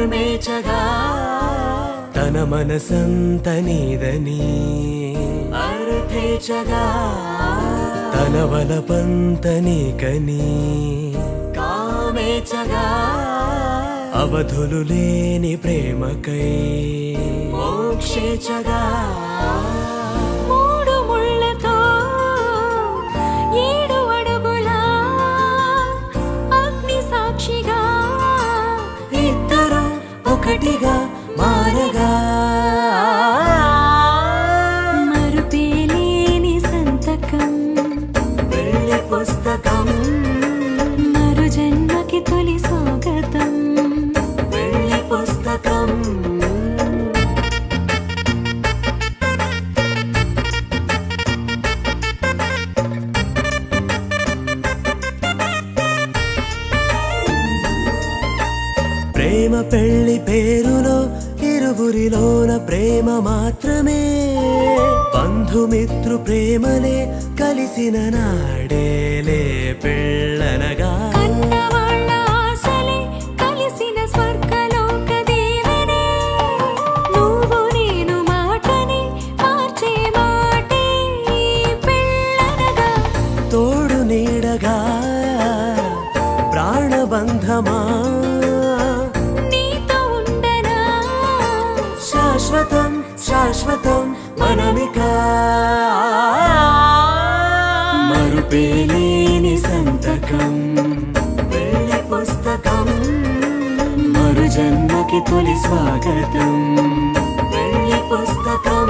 మరుమేచగా తన మనసంత నీదని అర్థేచగా తన వలపంత నీకని కామేచగా అవధులు లేని ప్రేమకై మోక్షేచగా మూడు ముళ్ళతో 7 అడుగుల అగ్ని సాక్షిగా ఇద్దరు ఒకటిగా మారగా మరుపేలేని సంతకం పెళ్లి పుస్తకం మరు జన్మకి తొలి స్వాగతం పెళ్లి పుస్తకం ప్రేమ పెళ్లి పేరులో ఇరువురిలోన ప్రేమ మాత్రమే బంధుమిత్రు ప్రేమలే కలిసిన నాడేలే పెళ్ళనగా కన్నవాళ్ళ ఆశలే కలిసిన స్వర్గలోక దీవెనే నువ్వు నేను మాటని మార్చే మాటే పెళ్ళనగా తోడు నీడగా ప్రాణబంధమా నీతో ఉండనా శాశ్వతం శాశ్వతం మనమిక మరుపేలేని సంతకం పెళ్లి పుస్తకం మరు జన్మకి తొలి స్వాగతం పెళ్లి పుస్తకం